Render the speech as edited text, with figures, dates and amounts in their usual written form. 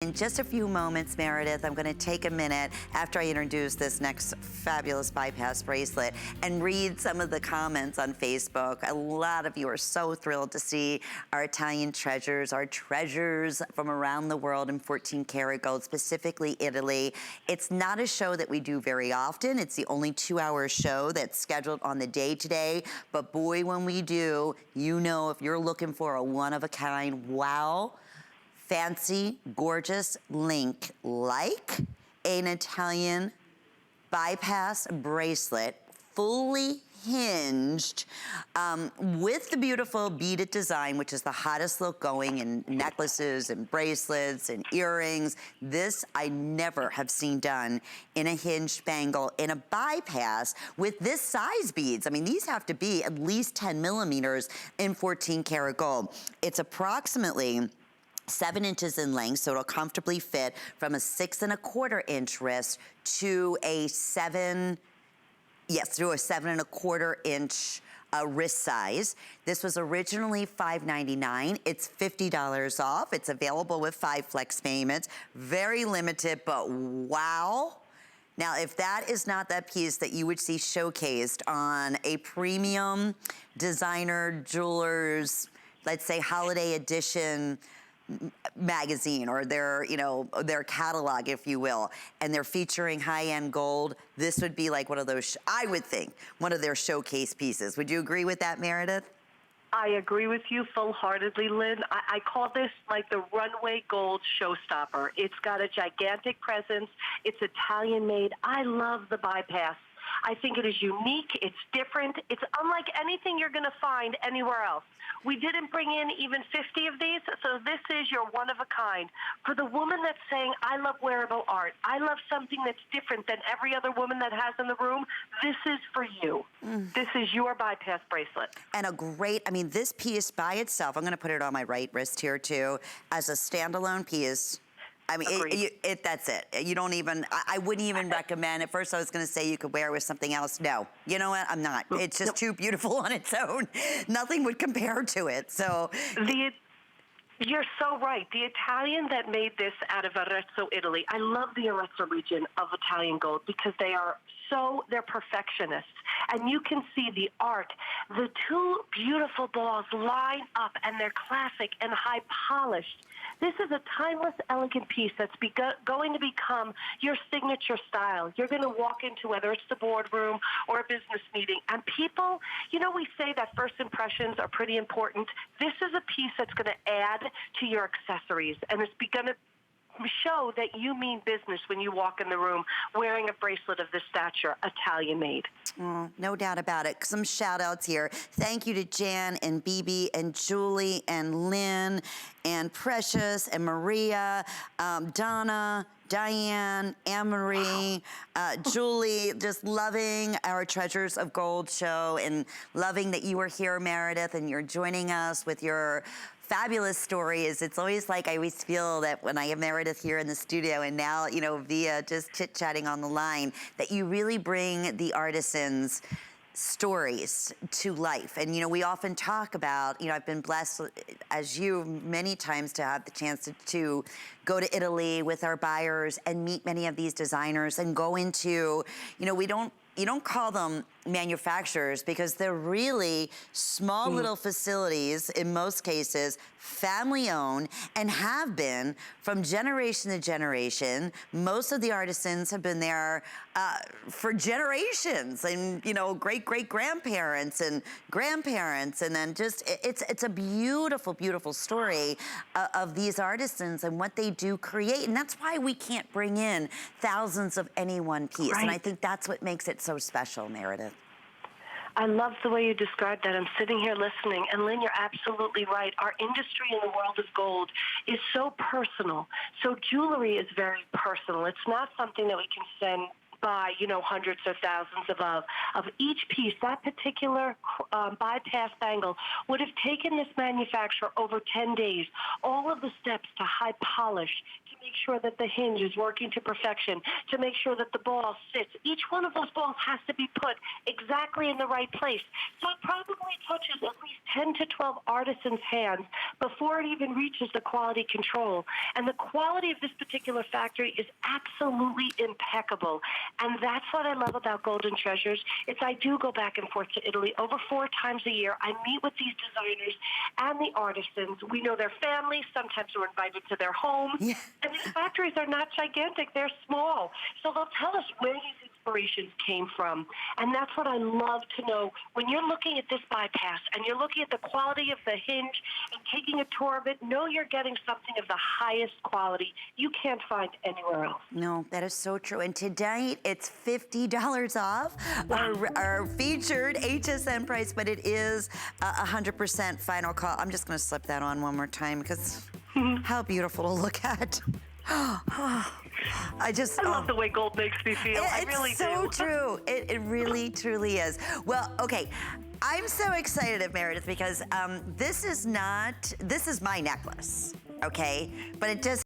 In just a few moments, Meredith, I'm going to take a minute after I introduce this next fabulous bypass bracelet and read some of the comments on Facebook. A lot of you are so thrilled to see our Italian treasures, our treasures from around the world in 14 karat gold, specifically Italy. It's not a show that we do very often. It's the only 2-hour show that's scheduled on the day today. But boy, when we do, you know, if you're looking for a one-of-a-kind, wow, fancy, gorgeous link like an Italian bypass bracelet, fully hinged, with the beautiful beaded design, which is the hottest look going in necklaces and bracelets and earrings. This I never have seen done in a hinged bangle in a bypass with this size beads. I mean, these have to be at least 10 millimeters in 14 karat gold. It's approximately 7 inches in length, so it'll comfortably fit from a 6¼ inch wrist to a 7 1/4 inch wrist size. This was originally $5.99. It's $50 off. It's available with 5 flex payments. Very limited, but wow. Now, if that is not that piece that you would see showcased on a premium designer jeweler's, let's say, holiday edition magazine or their, you know, their catalog, if you will, and they're featuring high-end gold, this would be like one of those, I would think, one of their showcase pieces. Would you agree with that, Meredith? I agree with you full-heartedly, Lynn. I call this like the runway gold showstopper. It's got a gigantic presence. It's Italian-made. I love the bypass. I think it is unique. It's different. It's unlike anything you're going to find anywhere else. We didn't bring in even 50 of these, so this is your one-of-a-kind. For the woman that's saying, I love wearable art, I love something that's different than every other woman that has in the room, this is for you. This is your bypass bracelet. And a great, I mean, this piece by itself, I'm going to put it on my right wrist here too, as a standalone piece. I mean, that's it. You don't even, I wouldn't even recommend. At first I was gonna say you could wear it with something else. No, you know what, I'm not. It's just too beautiful on its own. Nothing would compare to it, so. You're so right. The Italian that made this out of Arezzo, Italy, I love the Arezzo region of Italian gold because they're perfectionists. And you can see the art. The two beautiful balls line up and they're classic and high polished. This is a timeless, elegant piece that's going to become your signature style. You're going to walk into, whether it's the boardroom or a business meeting, and people, you know, we say that first impressions are pretty important. This is a piece that's going to add to your accessories, and it's going to show that you mean business when you walk in the room wearing a bracelet of this stature, Italian made. Oh, no doubt about it. Some shout outs here. Thank you to Jan and Bibi and Julie and Lynn and Precious and Maria, Donna, Diane, Anne-Marie, Julie, just loving our Treasures of Gold show and loving that you were here, Meredith, and you're joining us with your fabulous stories. It's always like I always feel that when I have Meredith here in the studio and now, you know, via just chit-chatting on the line, that you really bring the artisans' stories to life. And, you know, we often talk about, you know, I've been blessed, as you, many times to have the chance to go to Italy with our buyers and meet many of these designers and go into, you know, you don't call them manufacturers because they're really small little facilities, in most cases, family owned, and have been from generation to generation. Most of the artisans have been there for generations, and you know, great-great-grandparents and grandparents, and then just, it's a beautiful, beautiful story of these artisans and what they do create, and that's why we can't bring in thousands of any one piece, and I think that's what makes it so special, Meredith. I love the way you described that. I'm sitting here listening, and Lynn, you're absolutely right. Our industry in the world of gold is so personal. So jewelry is very personal. It's not something that we can send by, you know, hundreds or thousands of each piece. That particular bypass bangle would have taken this manufacturer over 10 days. All of the steps to high polish, to make sure that the hinge is working to perfection, to make sure that the ball sits. Each one of those balls has to be put exactly in the right place. So it probably touches at least 10 to 12 artisans' hands before it even reaches the quality control. And the quality of this particular factory is absolutely impeccable. And that's what I love about Golden Treasures. It's I do go back and forth to Italy over 4 times a year. I meet with these designers and the artisans. We know their families. Sometimes we're invited to their homes. Yeah. And these factories are not gigantic. They're small. So they'll tell us where these inspirations came from. And that's what I love to know. When you're looking at this bypass and you're looking at the quality of the hinge and taking a tour of it, know you're getting something of the highest quality you can't find anywhere else. No, that is so true. And tonight it's $50 off our featured HSN price, but it is 100% final call. I'm just going to slip that on one more time because how beautiful to look at. I love the way gold makes me feel. I really do. It's so true. It really, truly is. Well, okay. I'm so excited, Meredith, because this is my necklace, okay? But it does